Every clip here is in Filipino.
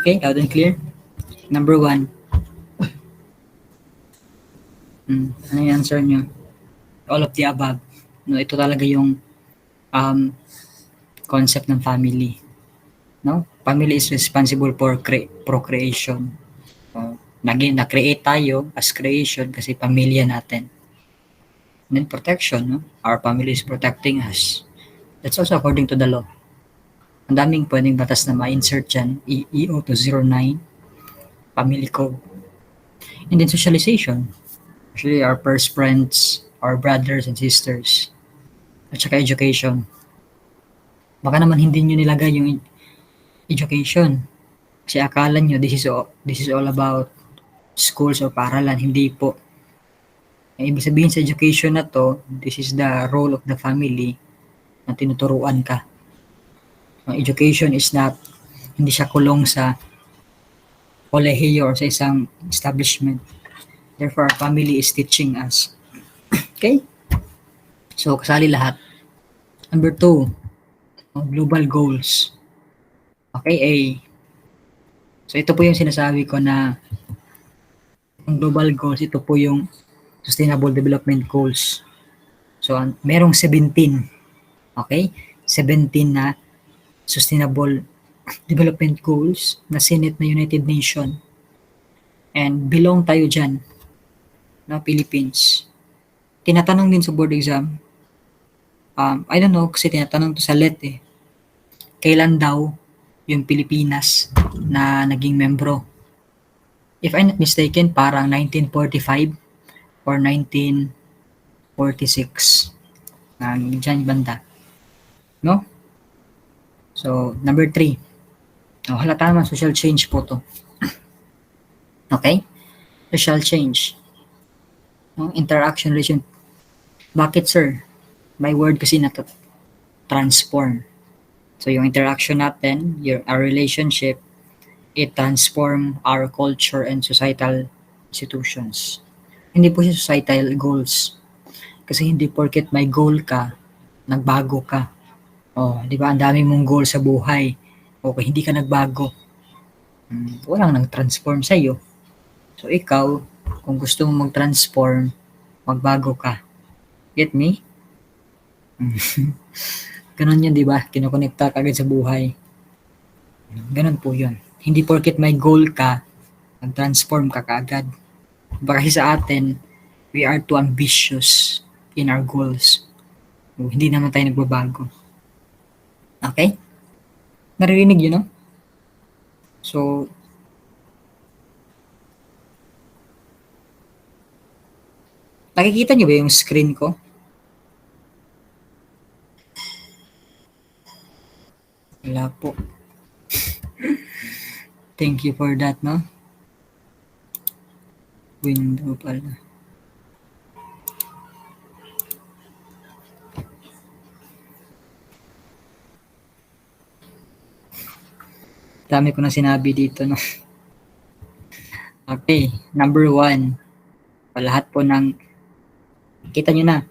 Okay, loud and clear. Number 1. Ano yung answer nyo? All of the above. No, ito talaga yung concept ng family. No? Family is responsible for procreation. So, na-create tayo as creation kasi pamilya natin. And then protection, no? Our family is protecting us. That's also according to the law. Ang daming pwedeng batas na ma-insert dyan. EO 209, family code. And then socialization. Actually, our first friends, our brothers and sisters. At saka education. Baka naman hindi nyo nilagay yung education. Kasi akala nyo this is all about schools o paaralan. Hindi po. Ibig sabihin sa education na to, this is the role of the family na tinuturuan ka. Ang education is not, hindi siya kulong sa kolehiyo or sa isang establishment. Therefore, our family is teaching us. Okay? So, kasali lahat. Number 2, global goals. Okay, A. So, ito po yung sinasabi ko na ang global goals, ito po yung Sustainable Development Goals. So, merong 17. Okay? 17 na Sustainable Development Goals na sinet na United Nations. And belong tayo dyan, na Philippines. Tinatanong din sa board exam, I don't know, kasi tinatanong to sa LET eh. Kailan daw yung Pilipinas na naging membro? If I'm not mistaken, parang 1945 or 1946. Diyan banda. No? So, number 3. Halata naman, social change po to. Okay? Social change. Interaction relation. Bakit, sir? May word kasi na to. Transform. So, yung interaction natin, our relationship, it transform our culture and societal institutions. Hindi po siya societal goals. Kasi hindi porket may goal ka, nagbago ka. Di ba? Ang dami mong goal sa buhay. Okay, hindi ka nagbago. Walang nag-transform sa'yo. So, ikaw, kung gusto mong mag-transform, magbago ka. Get me? Ganon yun, di ba? Kinokonekta ka agad sa buhay. Ganon po yun. Hindi porket may goal ka, nag-transform ka kaagad. Kasi sa atin, we are too ambitious in our goals. Hindi naman tayo nagbabago. Okay? Naririnig yun, no? So, nakikita niyo ba yung screen ko? Wala po. Thank you for that, no? Window pala. Dami ko na sinabi dito, no? Okay, number 1. Lahat po ng kita nyo na.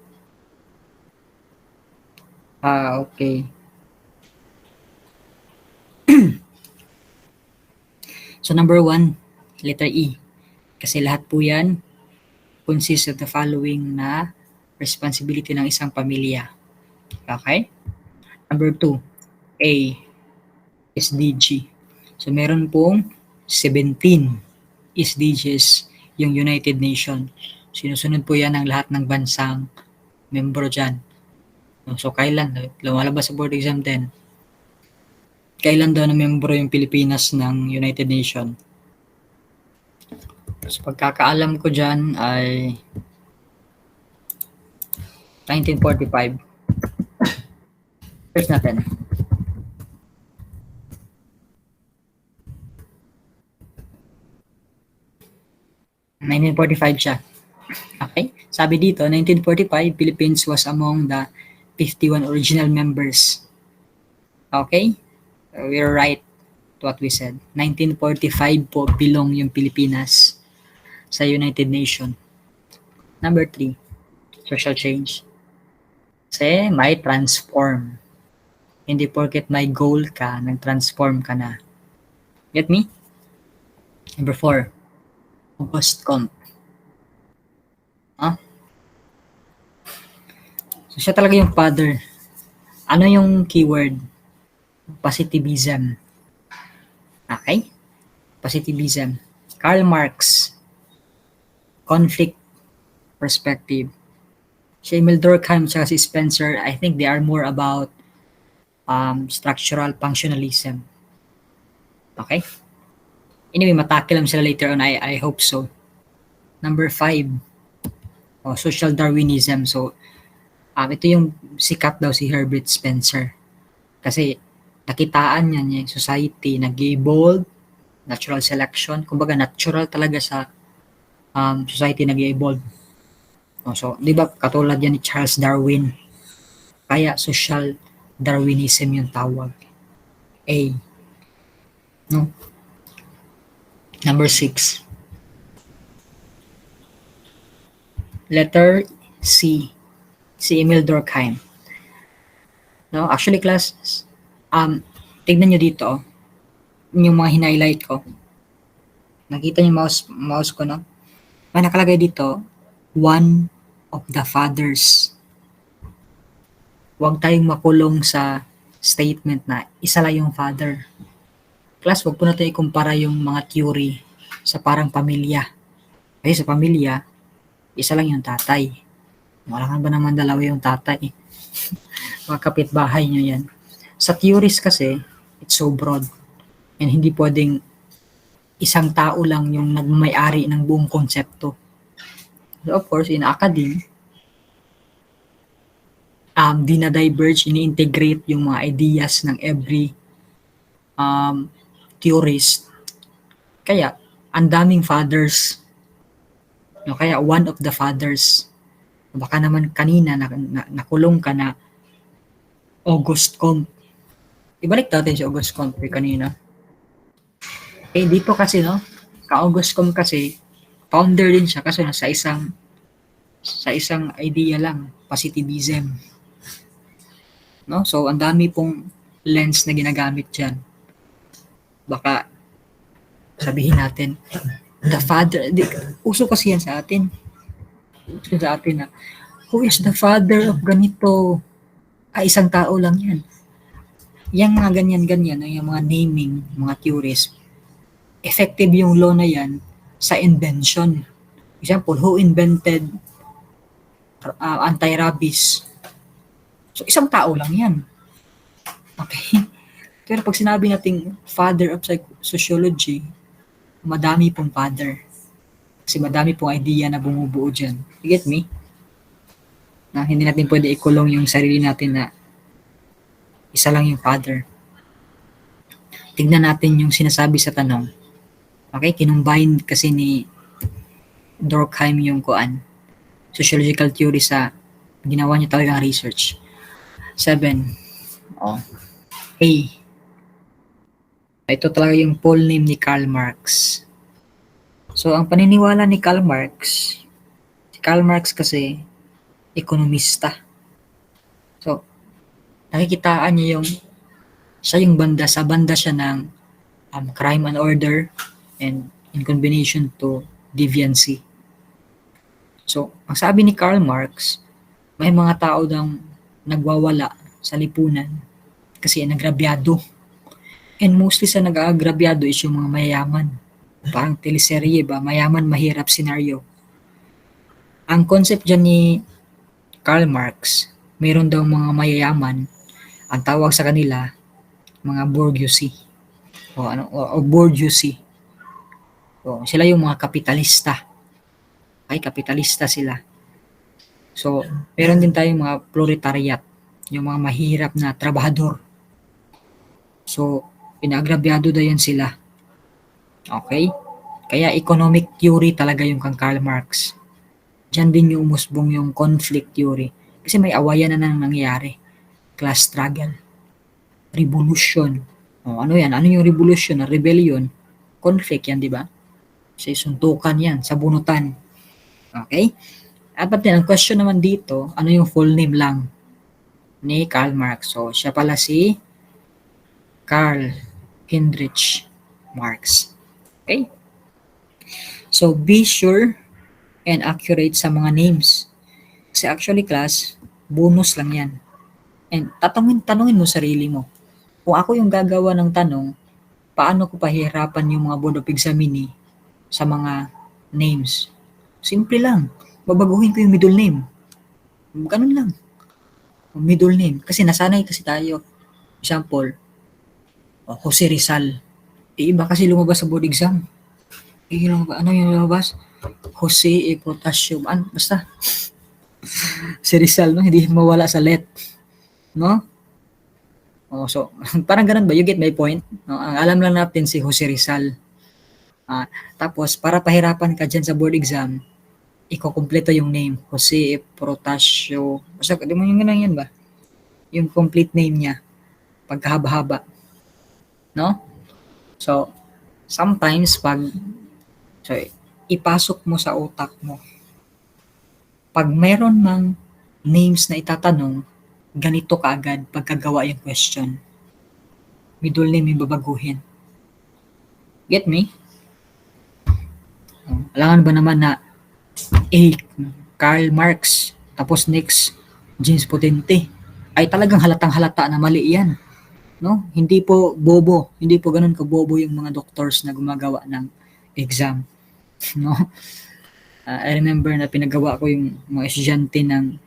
Okay. So, number 1, letter E. Kasi lahat po yan consists of the following na responsibility ng isang pamilya. Okay? Number 2, A, SDG. So, meron pong 17 SDGs yung United Nations. Sinusunod po yan ng lahat ng bansang membro dyan. So, kailan? Lumalabas sa board exam din. Kailan daw na membro yung Pilipinas ng United Nations? So, pagkakaalam ko dyan ay 1945. First natin. (1945) siya. Okay? Sabi dito, 1945, Philippines was among the 51 original members. Okay? We're right to what we said. 1945 po belong yung Pilipinas sa United Nations. Number 3, social change. Kasi may transform. Hindi porket may goal ka, nag-transform ka na. Get me? Number 4, August Comte. So, siya talaga yung father. Ano yung keyword? Positivism. Okay? Positivism. Karl Marx, conflict perspective. Si Emil Durkheim at si Spencer, I think they are more about structural functionalism. Okay? Anyway, matakil lang sila later on. I hope so. Number 5, social Darwinism. So, ito yung sikat daw si Herbert Spencer. Kasi nakitaan niya yung society, nag-evolve, natural selection. Kumbaga, natural talaga sa society nag-evolve. So, di ba katulad yan ni Charles Darwin? Kaya social Darwinism yung tawag. A. No? Number 6. Letter C. Si Emil Durkheim. No? Actually, class, tignan nyo dito, yung mga hinighlight ko. Nakita niyo mouse ko, no? May nakalagay dito, one of the fathers. Huwag tayong makulong sa statement na isa lang yung father. Class, huwag po natin ikumpara yung mga theory sa parang pamilya. Kasi sa pamilya, isa lang yung tatay. Wala ba naman dalawa yung tatay? Mga kapitbahay nyo yan. Sa theories kasi, it's so broad. And hindi pwedeng isang tao lang yung nagmay-ari ng buong konsepto. So of course, in academe, dinadiverge, ini-integrate yung mga ideas ng every theorist. Kaya, ang daming fathers. No, kaya one of the fathers. Baka naman kanina nakulong ka na August Comte. Ibalik natin si August Comte kanina. Eh, dito kasi, no, ka-August Comte kasi, founder din siya kasi sa isang idea lang, positivism. No? So, ang dami pong lens na ginagamit dyan. Baka sabihin natin, the father, uso kasi yan sa atin. Uso sa atin na, who is the father of ganito? Isang tao lang yan. Yung mga ganyan-ganyan, yung mga naming, mga theories, effective yung law na yan sa invention. Example, who invented anti-rabies? So, isang tao lang yan. Okay? Pero pag sinabi nating father of sociology, madami pong father. Kasi madami pong idea na bumubuo dyan. You get me? Na hindi natin pwede ikulong yung sarili natin na isa lang yung father. Tignan natin yung sinasabi sa tanong. Okay? Kinumbine kasi ni Durkheim yung sociological theory sa ginawa niya talagang research. 7. A. Ito talaga yung full name ni Karl Marx. So, ang paniniwala ni Karl Marx, si Karl Marx kasi, ekonomista. So, nakikitaan niya siya yung banda, sa banda siya ng crime and order and in combination to deviancy. So, ang sabi ni Karl Marx, may mga tao dang nagwawala sa lipunan kasi nagrabyado. And mostly sa nag-aagrabyado is yung mga mayayaman. Parang teleserye ba, mayaman, mahirap scenario. Ang concept dyan ni Karl Marx, mayroon daw mga mayayaman, ang tawag sa kanila, mga bourgeoisie. O bourgeoisie. So, sila yung mga kapitalista. Ay, kapitalista sila. So, meron din tayong mga proletariat, yung mga mahirap na trabahador. So, pinaagrabyado daw yan sila. Okay? Kaya economic theory talaga yung kang Karl Marx. Diyan din yung umusbong yung conflict theory. Kasi may awayan na nang nangyayari. Class struggle. Revolution. Ano yan? Ano yung revolution? Rebellion? Conflict yan, di ba? Kasi suntukan yan, sabunutan. Okay? At din, ang question naman dito, ano yung full name lang ni Karl Marx? So, siya pala si Karl Heinrich Marx. Okay? So, be sure and accurate sa mga names. Kasi actually class, bonus lang yan. And tanungin mo sarili mo. Kung ako yung gagawa ng tanong, paano ko pahihirapan yung mga board of examinee sa mga names? Simple lang. Babaguhin ko yung middle name. Ganun lang. Middle name. Kasi nasanay kasi tayo. Example, Jose Rizal. Iba kasi lumabas sa board exam. Ano yung lumabas? Jose Potassium. Basta. Si Rizal, no? Hindi mawala sa let. No? So, parang ganun ba? You get my point? No? Ang alam lang natin si Jose Rizal. Tapos, para pahirapan ka dyan sa board exam, iko-kompleto yung name. Jose Protasio. Basta, di mo yung ganun yan ba? Yung complete name niya. Pagkahaba-haba. No? So, sometimes so, ipasok mo sa utak mo. Pag meron mang names na itatanong, ganito kaagad pagkagawa yung question. Middle name yung babaguhin. Get me? Alangan ba naman na A. Karl Marx, tapos next, James Potente. Ay talagang halatang halata na mali yan. No? Hindi po bobo. Hindi po ganun kabobo yung mga doctors na gumagawa ng exam. No? I remember na pinagawa ko yung mga estudyante ng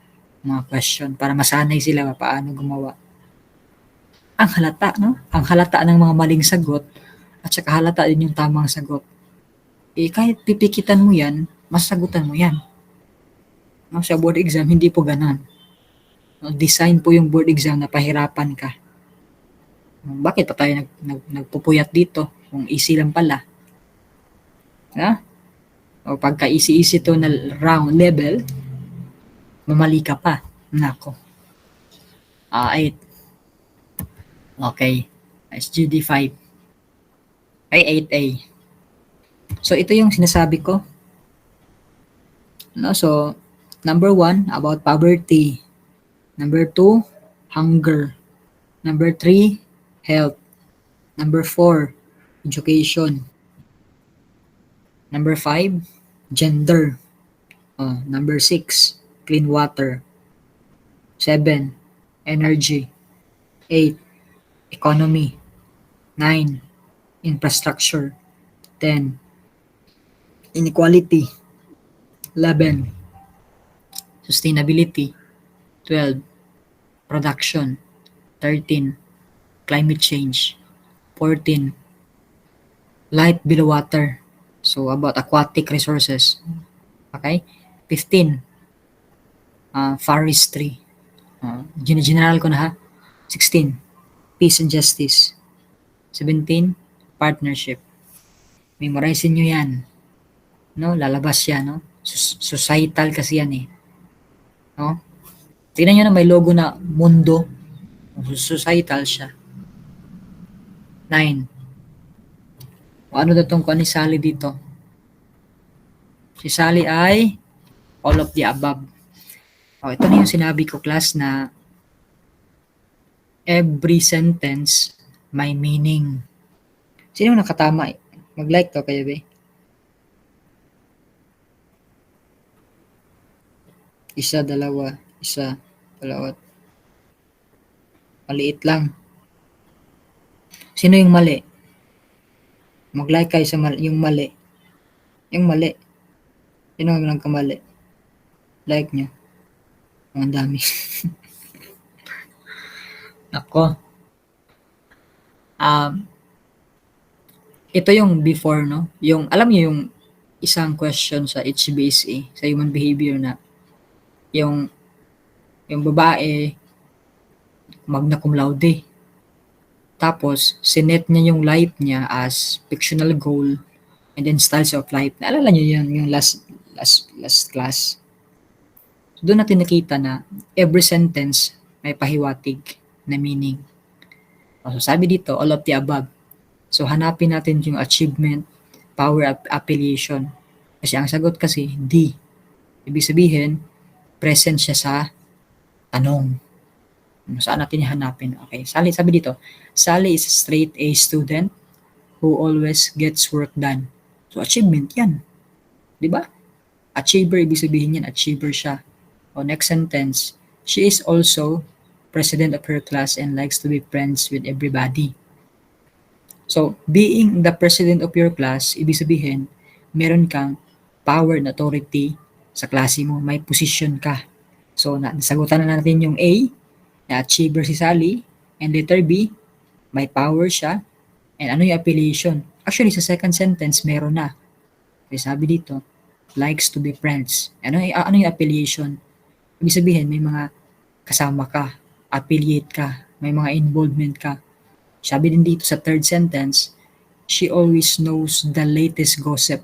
mga question para masanay sila paano gumawa. Ang halata, no? Ang halata ng mga maling sagot at saka halata din yung tamang sagot. Kahit pipikitan mo yan, masasagutan mo yan. No, sa board exam, hindi po ganun. No, design po yung board exam na pahirapan ka. Bakit pa tayo nagpupuyat dito kung easy lang pala? Ha? O pagka easy to na round level, mamali ka pa. Nako. 8. Okay. SGD 5. Ay, 8A. So, ito yung sinasabi ko. No, so, number 1, about poverty. Number 2, hunger. Number 3, health. Number 4, education. Number 5, gender. Number 6, clean water. 7, energy. 8, economy. 9, infrastructure. 10, inequality. 11, sustainability. 12, production. 13, climate change. 14, light below water. So, about aquatic resources. Okay? 15, forestry. General ko na ha. 16, peace and justice. 17, partnership. Memorizin nyo yan. No? Lalabas yan. No? Societal kasi yan eh. No? Tingnan nyo na may logo na mundo. Societal siya. 9. Ano daw tong ni Sally dito? Si Sally ay all of the above. Ito na yung sinabi ko class na every sentence may meaning. Sino nakatama? Mag-like to kayo, be. Isa, dalawa. Maliit lang. Sino yung mali? Mag-like kayo sa yung mali. Yung mali. Sino ang kamali? Like nyo. Ang dami. Ako. Ito yung before, no? Yung, alam niyo yung isang question sa HBSA, sa human behavior na yung babae magna cum laude. Tapos, sinet niya yung life niya as fictional goal and then styles of life. Naalala niyo yun, yung last class. So, doon natin nakita na every sentence may pahiwatig na meaning. So, sabi dito, all of the above. So, hanapin natin yung achievement, power, affiliation. Kasi ang sagot kasi, D. Ibig sabihin, present siya sa tanong. Saan natin hanapin? Okay, sabi dito, Sally is a straight A student who always gets work done. So, achievement yan. Di ba? Achiever, ibig sabihin yan, achiever siya. O, next sentence, she is also president of her class and likes to be friends with everybody. So, being the president of your class, ibig sabihin, meron kang power and authority sa klase mo. May position ka. So, nasagutan na natin yung A, na achiever si Sally. And letter B, may power siya. And ano yung affiliation? Actually, sa second sentence, meron na. Kasi sabi dito, likes to be friends. Ano yung affiliation? Ibig sabihin, may mga kasama ka, affiliate ka, may mga involvement ka. Sabi din dito sa third sentence, she always knows the latest gossip.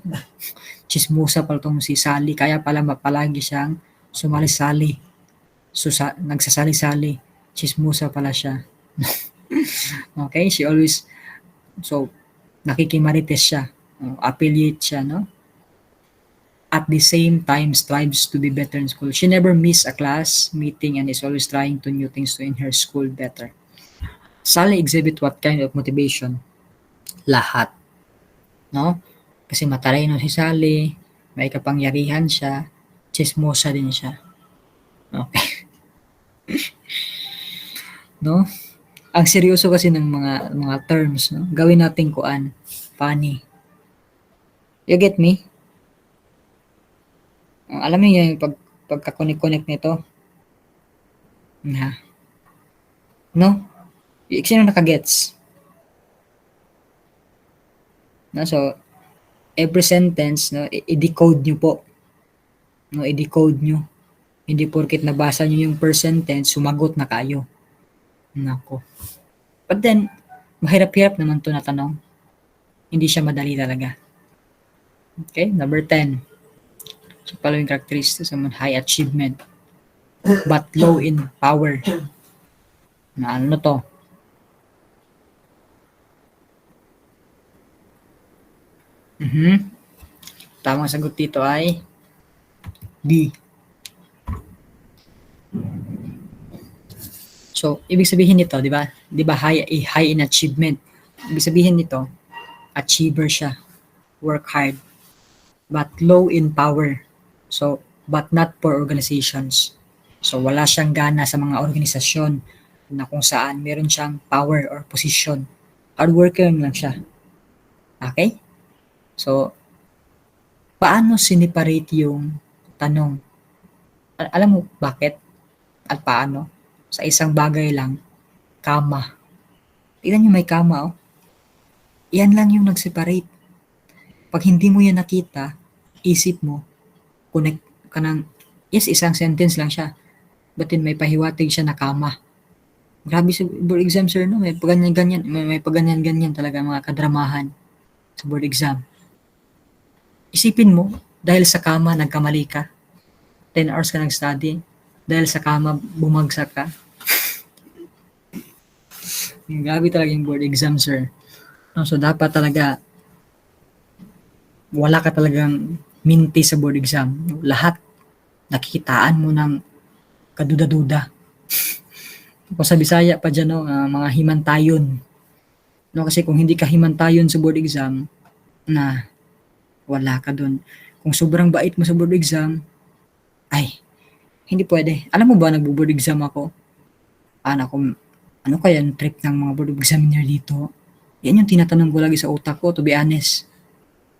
Chismosa pala tong si Sally, kaya pala palagi siyang sumali-sali. Nagsasali-sali. Chismosa pala siya. Okay, she always, so, nakikimarites siya. Affiliate siya, no? At the same time strives to be better in school. She never miss a class meeting and is always trying to new things to in her school better. Sally exhibit what kind of motivation? Lahat. No? Kasi matalino si Sally, may kapangyarihan siya, chismosa din siya. Okay. No? Ang seryoso kasi ng mga terms, no? Gawin natin kuan, funny. You get me? Alam niyo yung pagka-connect nito? Na. No? Sino nakagets? No, so every sentence, no, i-decode nyo po. No, i-decode nyo. Hindi porket nabasa nyo yung per sentence, sumagot na kayo. Nako. But then, mahirap-hirap naman to na tanong. Hindi siya madali talaga. Okay, number 10. So, following characteristics of high achievement but low in power. Na ano to? Tamang sagot dito ay B. So, ibig sabihin nito, di ba? Di ba high in achievement? Ibig sabihin nito, achiever siya. Work hard. But low in power. So, but not for organizations. So, wala siyang gana sa mga organisasyon na kung saan meron siyang power or position. Hard worker lang siya. Okay? So, paano siniparate yung tanong? Alam mo bakit? At paano? Sa isang bagay lang, kama. Tignan nyo may kama, oh. Yan lang yung nag-separate. Pag hindi mo yan nakita, isip mo, connect ka ng, yes, isang sentence lang siya. But then may pahiwatig siya na kama. Grabe sa board exam, sir, no? May paganyan-ganyan. May paganyan-ganyan talaga mga kadramahan sa board exam. Isipin mo, dahil sa kama, nagkamali ka. 10 hours ka nag-study. Dahil sa kama, bumagsak ka. Grabe talaga yung board exam, sir. No, so, dapat talaga wala ka talagang minti sa board exam. Lahat, nakikitaan mo ng kaduda-duda. Kung sa Bisaya pa dyan, no, mga himantayon. No, kasi kung hindi ka himantayon sa board exam, na wala ka dun. Kung sobrang bait mo sa board exam, ay, hindi pwede. Alam mo ba, nagbo-board exam ako? Ano kaya yung trip ng mga board examiner dito? Yan yung tinatanong ko lagi sa utak ko, to be honest.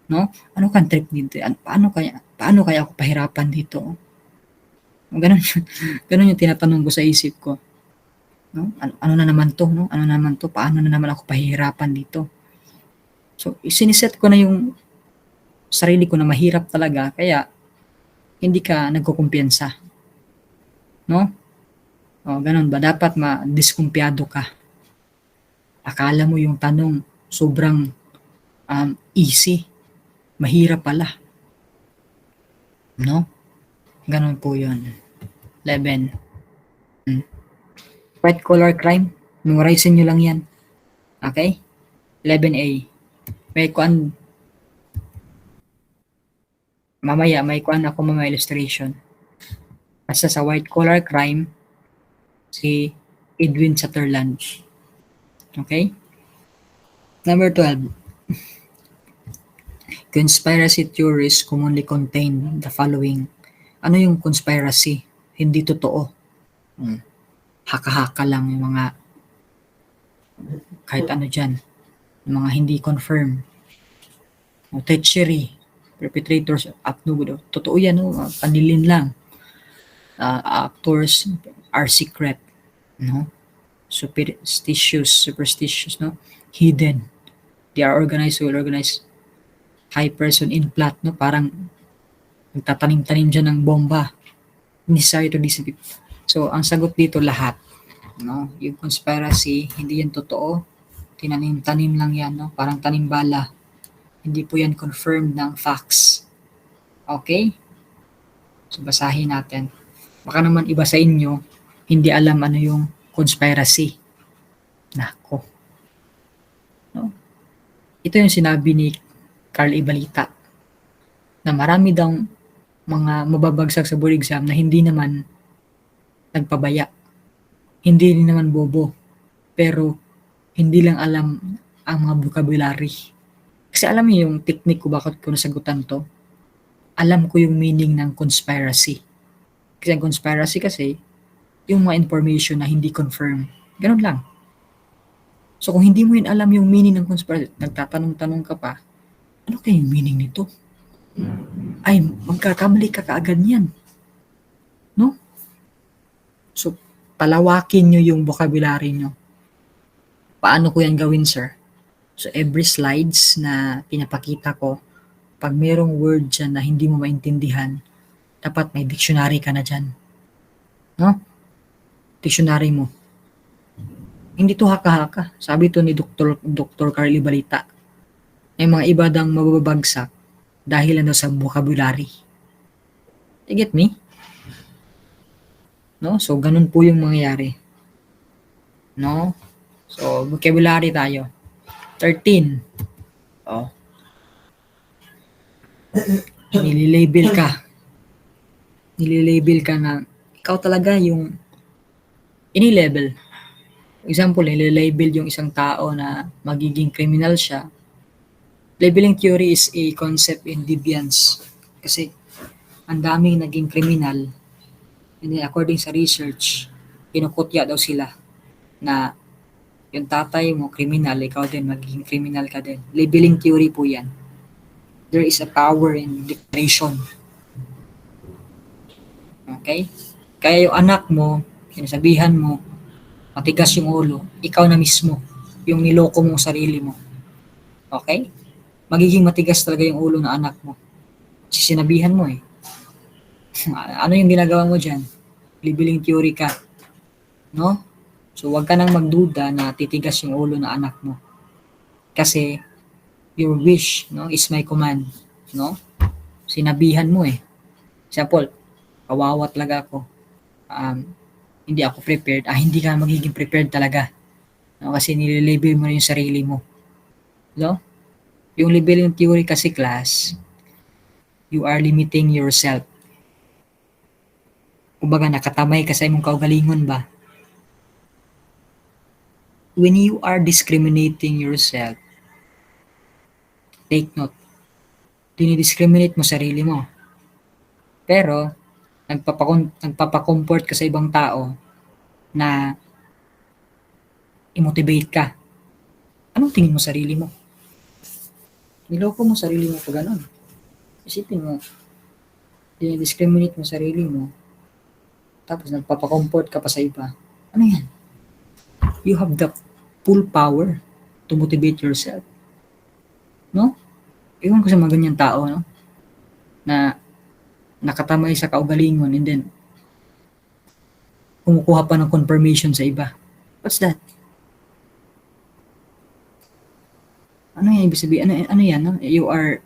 No? Ano kang trip dito? Paano kaya ako pahirapan dito? Ganun yung tinatanong ko sa isip ko. No? Ano na naman to? No? Ano na naman to? Paano na naman ako pahirapan dito? So, siniset ko na yung sarili ko na mahirap talaga, kaya hindi ka nagkukumpiyansa. No? O, ganun ba? Dapat ma-diskumpiyado ka. Akala mo yung tanong sobrang easy. Mahirap pala. No? Ganun po yun. 11. White collar crime. Memorizein nyo lang yan. Okay? 11A. Mamaya, may kuan ako mga illustration. Basta sa white collar crime, si Edwin Sutherland. Okay? Number 12. Conspiracy theories commonly contain the following. Ano yung conspiracy? Hindi totoo. Haka-haka lang yung mga kahit ano dyan. Yung mga hindi confirm. Treachery. Perpetrators of no. Totoo yan, no? Panilin lang. Actors are secret. No? Superstitious, no? Hidden. They are organized, well-organized. High person in plot, no? Parang nagtatanim-tanim dyan ng bomba. Necessary to deceive. So, ang sagot dito lahat. No? Yung conspiracy, hindi yan totoo. Tinanim-tanim lang yan, no? Parang tanim bala. Hindi po yan confirmed ng facts. Okay? So, basahin natin. Baka naman iba sa inyo, hindi alam ano yung conspiracy. Nako. No? Ito yung sinabi ni Carl Ibalita na marami daw mga mababagsak sa board exam na hindi naman nagpabaya. Hindi rin naman bobo. Pero hindi lang alam ang mga vocabulary. Kasi alam niyo yung technique ko bakit ko nasagutan to? Alam ko yung meaning ng conspiracy. Kasi ang conspiracy kasi, yung mga information na hindi confirm. Ganun lang. So kung hindi mo yun alam yung meaning ng conspiracy, nagtatanong-tanong ka pa, ano kaya yung meaning nito? Ay, magkakamali ka kaagad yan. No? So, palawakin nyo yung vocabulary nyo. Paano ko yan gawin, sir? So, every slides na pinapakita ko, pag merong word dyan na hindi mo maintindihan, dapat may dictionary ka na dyan. No? Dictionary mo. Hindi to haka-haka. Sabi to ni Dr. Carly Balita. May mga iba dang mababagsak dahil ano sa vocabulary. You get me? No? So, ganun po yung mangyayari. No? So, vocabulary tayo. 13. Oh. Nililabel ka na ikaw talaga yung ini-label. Example, nililabel yung isang tao na magiging criminal siya. Labeling theory is a concept in deviance. Kasi ang daming naging criminal. And then according sa research, kinukutya daw sila na yung tatay mo criminal, ikaw din magiging criminal ka din. Labeling theory po yan. There is a power in declaration. Okay? Kaya yung anak mo, sinasabihan mo, matigas yung ulo, ikaw na mismo, yung niloko mong sarili mo. Okay? Magiging matigas talaga yung ulo ng anak mo. Kasi sinabihan mo eh. Ano yung ginagawa mo dyan? Labeling theory ka. No? So, wag ka nang magduda na titigas yung ulo ng anak mo. Kasi, your wish, no, is my command. No? Sinabihan mo eh. Example, kawawa talaga ako. Hindi ako prepared. Hindi ka magiging prepared talaga. No? Kasi nililabel mo na yung sarili mo. No? Yung labeling theory kasi class, you are limiting yourself. Kumbaga nakatamay ka sa imong kaugalingon ba? When you are discriminating yourself, take note, dinidiscriminate mo sarili mo. Pero, nagpapakomfort ka sa ibang tao na i-motivate ka. Anong tingin mo sarili mo? Niloko mo sarili mo pag gano'n. Isipin mo, dinidiscriminate mo sarili mo, tapos nagpapakomfort ka pa sa iba. Ano yan? You have the full power to motivate yourself. No? Iwan ko sa mga ganyang tao, no? Na nakatamay sa kaugalingon and then kumukuha pa ng confirmation sa iba. What's that? Ano yan ibig sabihin? Ano yan? No? You are,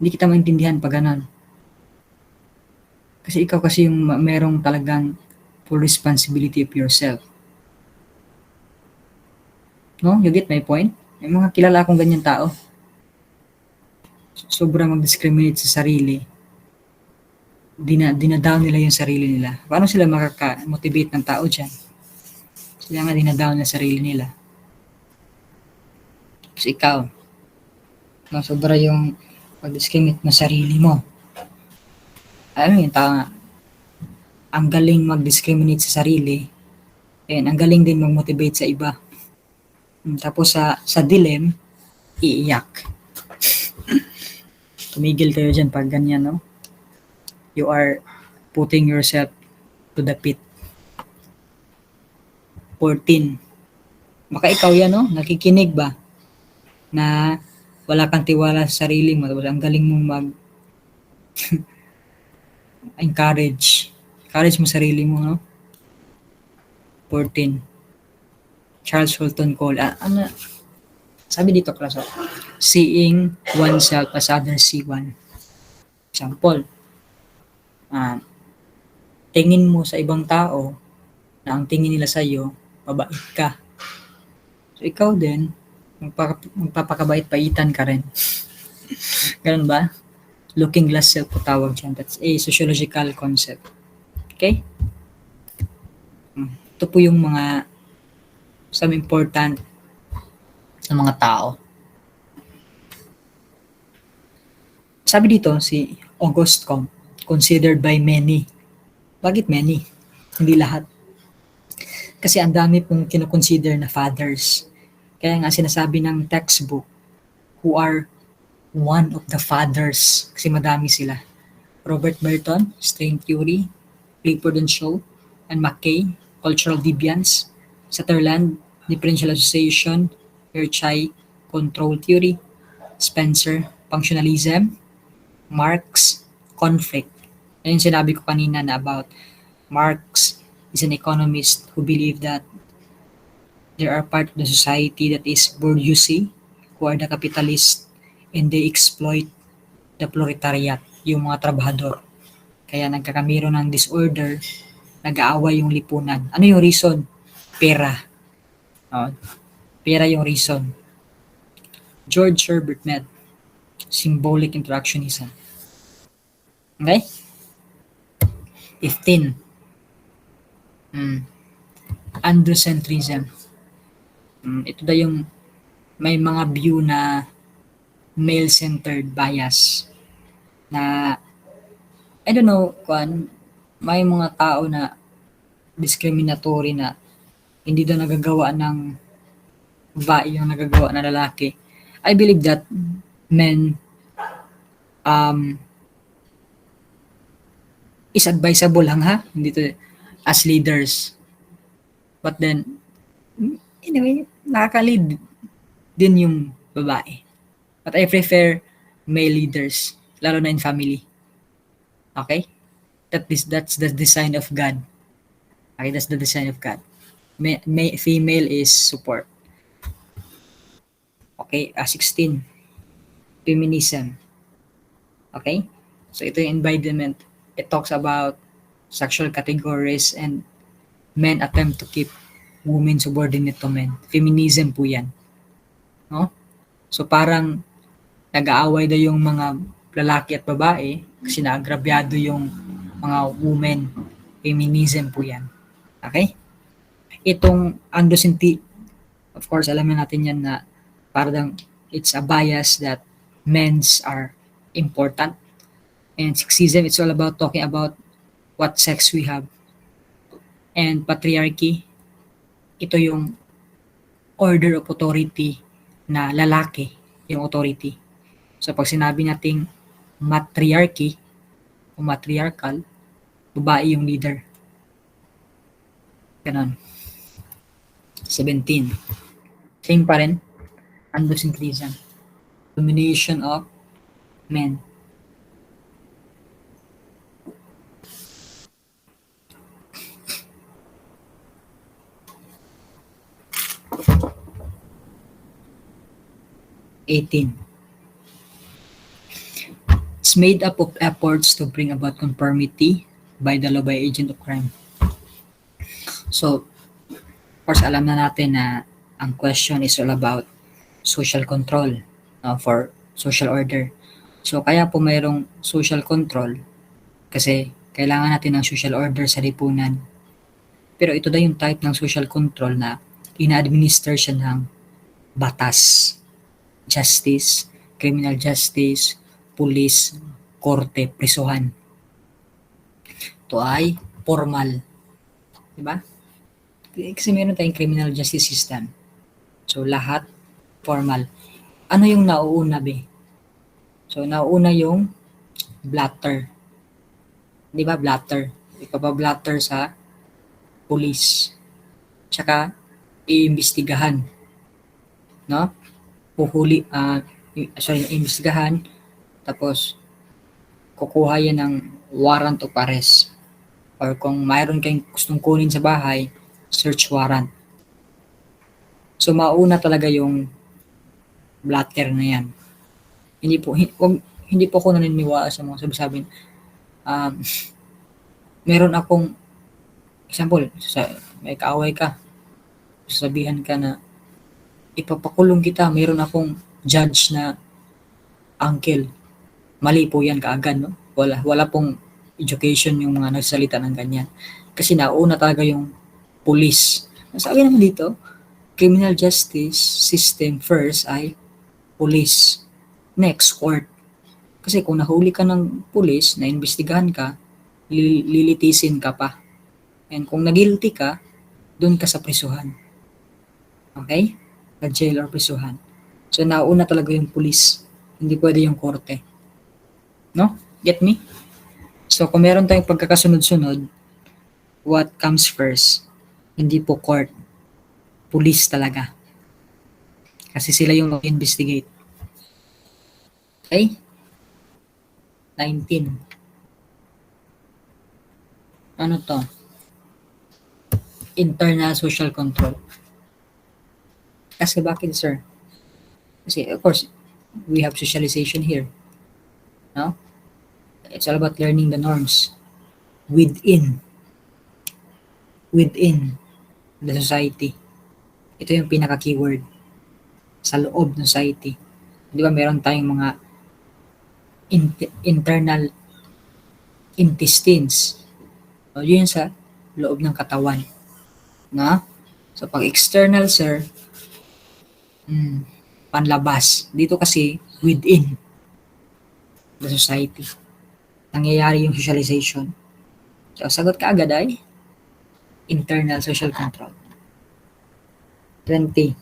hindi kita maintindihan pag ganun. Kasi ikaw kasi yung merong talagang full responsibility of yourself. No? You get my point? May mga kilala akong ganyan tao. Sobrang mag-discriminate sa sarili. Dinadown nila yung sarili nila. Paano sila makaka-motivate ng tao dyan? Sila nga dinadown na sarili nila. Kasi ikaw, no, sobra yung pag-discriminate mo sarili mo. Alam mo yun, ang galing mag-discriminate sa sarili, and ang galing din mag-motivate sa iba. Tapos sa dilim, iiyak. Tumigil kayo dyan pag ganyan, no? You are putting yourself to the pit. 14. Baka ikaw yan, no? Nakikinig ba? Na wala kang tiwala sa sarili mo. Ang galing mong encourage. Encourage mo sarili mo, no? 14. Charles Fulton Cole. Ano? Sabi dito, class, seeing oneself as others see one. Example, tingin mo sa ibang tao na ang tingin nila sa iyo, mabait ka. So, ikaw din, magpapakabait-baitan ka rin. Ganun ba? Looking glass self po tawag dyan. That's a sociological concept. Okay? Ito po yung some important na mga tao. Sabi dito, si Auguste Comte, considered by many. Bakit many? Hindi lahat. Kasi ang dami pong kinoconsider na fathers. Kaya nga sinasabi ng textbook, who are one of the fathers. Kasi madami sila. Robert Merton, Strain Theory, Clifford and Shaw, and Mackay, Cultural Deviance, Sutherland, Differential Association, Hirschai, Control Theory, Spencer, Functionalism, Marx, Conflict. Ayun sinabi ko kanina na about Marx is an economist who believed that there are part of the society that is bourgeoisie, who are the capitalists, and they exploit the proletariat, yung mga trabahador. Kaya nagkakamero ng disorder, nag-aaway yung lipunan. Ano yung reason? Pera. Pera yung reason. George Herbert Mead, Symbolic Interactionism. Okay? 15. Androcentrism. Ito daw yung may mga view na male-centered bias na I don't know may mga tao na discriminatory na hindi daw nagagawa ng babae yung nagagawa na lalaki. I believe that men is advisable lang hindi to as leaders. But then anyway, nakaka-lead din yung babae. But I prefer male leaders, lalo na in family. Okay? That's the design of God. Okay, that's the design of God. Female is support. Okay, 16. Feminism. Okay? So ito yung embodiment. It talks about sexual categories and men attempt to keep women subordinate to men. Feminism po yan. No? So parang nag-aaway daw yung mga lalaki at babae kasi naagrabyado yung mga women. Feminism po yan. Okay? Itong androcentrism, of course, alam natin yan na parang it's a bias that men's are important. And sexism, it's all about talking about what sex we have. And patriarchy, ito yung order of authority na lalaki yung authority. So pag sinabi nating matriarchy o matriarchal, babae yung leader. Ganon. 17. Same pa rin. Androcentrism. Domination of men. It's made up of efforts to bring about conformity by the law by agent of crime. So, of course, alam na natin na ang question is all about social control for social order. So, kaya po mayroong social control kasi kailangan natin ng social order sa lipunan. Pero ito daw yung type ng social control na ina-administer siya ng batas, justice, criminal justice, pulis, korte, prisuhan. Ito ay formal. Diba? Kasi meron tayong criminal justice system. So, lahat formal. Ano yung nauuna, be? So, nauuna yung blatter. Di ba, blatter? Ipapablatter sa police. Tsaka, iimbestigahan. No? Iimbestigahan. Tapos, kukuha yan ng warrant of arrest. Or kung mayroon kayong gustong kunin sa bahay, search warrant. So, mauna talaga yung blatter na yan. Hindi po ako naniniwala sa mga sabi-sabi. Meron akong example, may kaaway ka, sasabihan ka na ipapakulong kita, meron akong judge na uncle. Mali po yan kaagad, no? Wala pong education yung mga nagsalita ng ganyan. Kasi nauna talaga yung police. Sabi naman dito, criminal justice system first ay police. Next, court. Kasi kung nahuli ka ng police, na imbestigahan ka, lilitisin ka pa. And kung nagilty ka, doon ka sa prisuhan. Okay? Sa jail or prisuhan. So, nauna talaga yung police. Hindi pwede yung korte. No? Get me? So, kung meron tayong pagkakasunod-sunod, what comes first? Hindi po court. Police talaga. Kasi sila yung mag-investigate. Okay? 19. Ano to? Internal social control. Kasi bakit, sir? Kasi, of course, we have socialization here. No? It's all about learning the norms within the society. Ito yung pinaka-keyword. Sa loob ng society. Di ba meron tayong mga internal intestines. So, yun sa loob ng katawan. Na? So, pag external, sir, panlabas. Dito kasi, within the society. Nangyayari yung socialization. So, sagot ka agad ay internal social control. 20.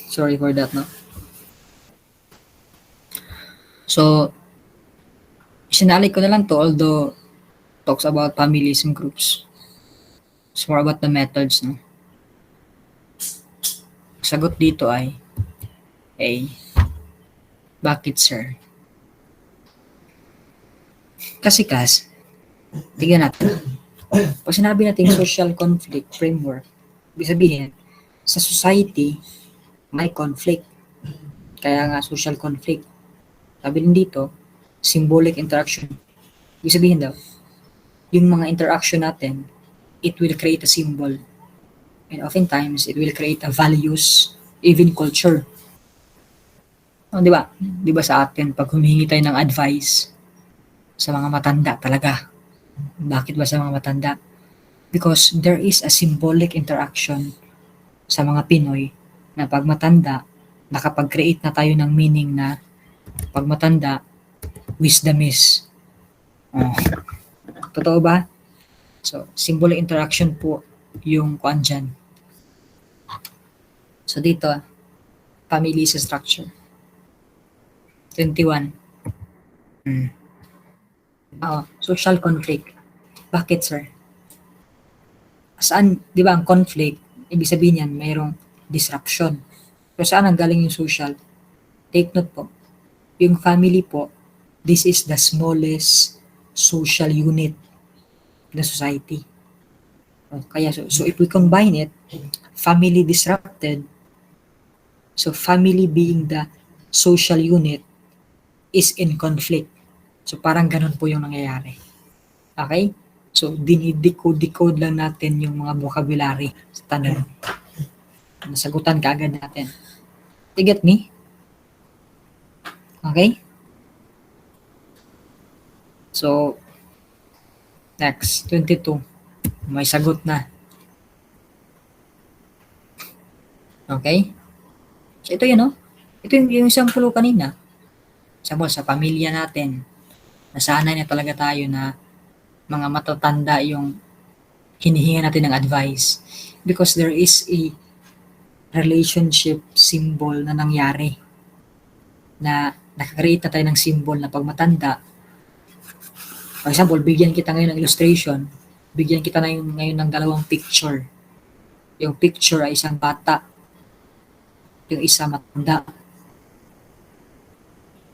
Sorry for that, no? So, sinali ko na lang to, although talks about families and groups. It's more about the methods, no? Sagot dito ay A. Bakit, sir? Kasi class, tignan natin. Pag sinabi natin social conflict framework, ibig sabihin, sa society, may conflict. Kaya nga social conflict. Sabi din dito, symbolic interaction. Ibig sabihin daw, yung mga interaction natin, it will create a symbol. And oftentimes, it will create a values, even culture. Oh, di ba? Di ba sa atin, pag humingi tayo ng advice sa mga matanda talaga. Bakit ba sa mga matanda? Because there is a symbolic interaction sa mga Pinoy na pag matanda, nakapag-create na tayo ng meaning na pag matanda, wisdom is. Oh. Totoo ba? So, symbolic interaction po yung kuan dyan. So, dito, family is a structure. 21. Social conflict. Bakit, sir? Saan, di ba, ang conflict, ibig sabihin yan, mayroong disruption. So, saan ang galing yung social? Take note po. Yung family po, this is the smallest social unit in the society. Kaya, so if we combine it, family disrupted, so family being the social unit is in conflict. So, parang ganun po yung nangyayari. Okay? So, dinidecode lang natin yung mga vocabulary sa tanong. Nasagutan ka agad natin. You get me? Okay? So, next, 22. May sagot na. Okay? So ito yun, no? Ito yung sample ko kanina. Sample sa pamilya natin. Nasanay na talaga tayo na mga matatanda yung hinihinga natin ng advice because there is a relationship symbol na nangyari na nakakreate na tayo ng symbol na pag matanda. For example, bigyan kita ngayon ng illustration, bigyan kita na ngayon ng dalawang picture. Yung picture ay isang bata, yung isa matanda.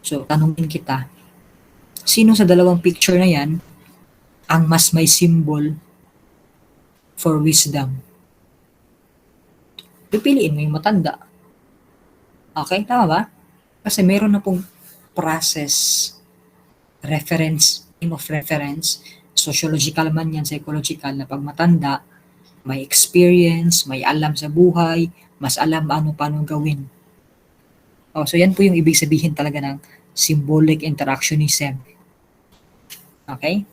So, tanungin kita, sino sa dalawang picture na yan ang mas may symbol for wisdom? Pipiliin mo yung matanda. Okay, tama ba? Kasi meron na pong process, reference, frame of reference, sociological man yan, psychological, na pag matanda, may experience, may alam sa buhay, mas alam paano gawin. Oh, so yan po yung ibig sabihin talaga ng symbolic interactionism. Okay?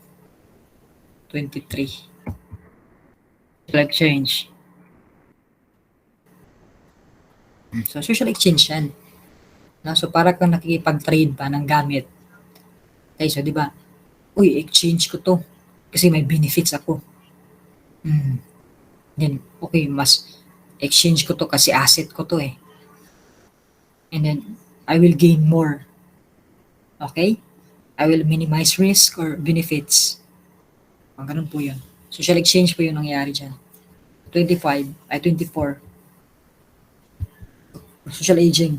23. Social exchange. So, social exchange yan. No? So, para kang nakikipag-trade pa ng gamit. Okay, so di ba? Uy, exchange ko to. Kasi may benefits ako. Then, okay, mas exchange ko to kasi asset ko to eh. And then, I will gain more. Okay? I will minimize risk or benefits. Ganun po yun. Social exchange po yung nangyayari dyan. 24. Social aging.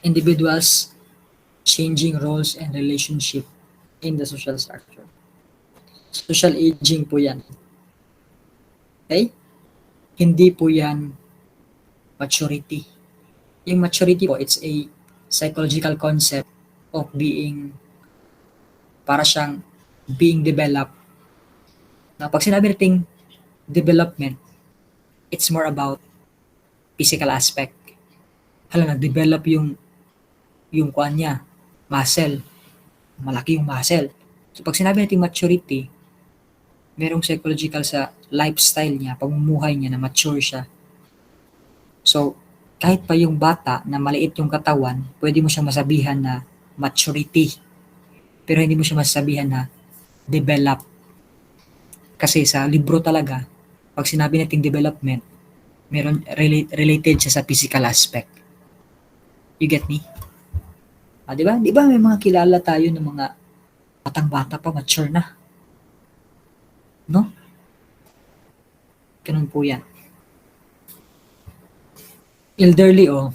Individuals changing roles and relationship in the social structure. Social aging po yan. Okay? Hindi po yan maturity. Yung maturity po, it's a psychological concept of being, para siyang being developed. Na pag sinabi nating development, it's more about physical aspect. Nag-develop yung kuan niya, muscle. Malaki yung muscle. So pag sinabi natin maturity, merong psychological sa lifestyle niya, pamumuhay niya na mature siya. So, kahit pa yung bata na maliit yung katawan, pwede mo siya masabihan na maturity. Pero hindi mo siya masasabihan na develop. Kasi sa libro talaga, pag sinabi nating development, meron related siya sa physical aspect. You get me? Di ba? Di ba may mga kilala tayo ng mga batang-bata pa, mature na? No? Ganun po yan. Elderly, oh.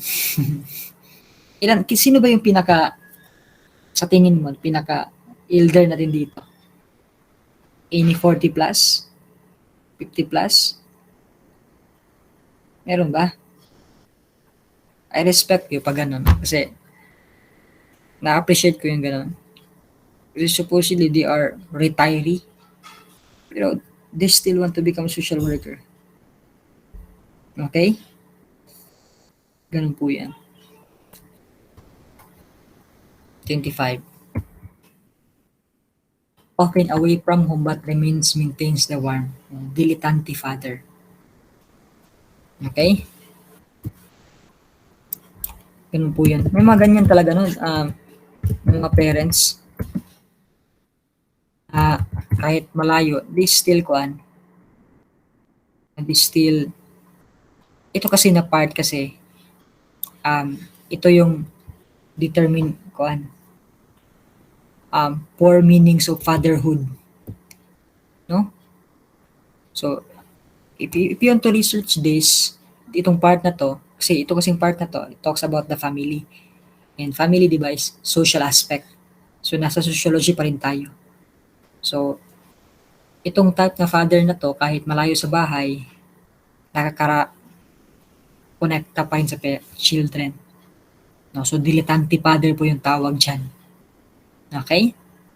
Sino ba yung sa tingin mo, elder natin dito? Any 40 plus? 50 plus? Meron ba? I respect you pag ganun. Kasi, na-appreciate ko yung ganun. Kasi supposedly, they are retiree. Pero, they still want to become social worker. Okay? Ganun po yan. 25. Often away from home but maintains the warmth. Dilettante father. Okay? Ganun po yan. May mga ganyan talaga nun. Mga parents, kahit malayo, they still ito kasi na part kasi, ito yung determine four meanings of fatherhood. No? So, if you want to research this, itong part na to, kasi ito kasing part na to, it talks about the family. And family, di ba, is social aspect. So, nasa sociology pa rin tayo. So, itong type na father na to, kahit malayo sa bahay, nakaka-connecta pa rin sa children. No? So, dilettante father po yung tawag dyan. Okay?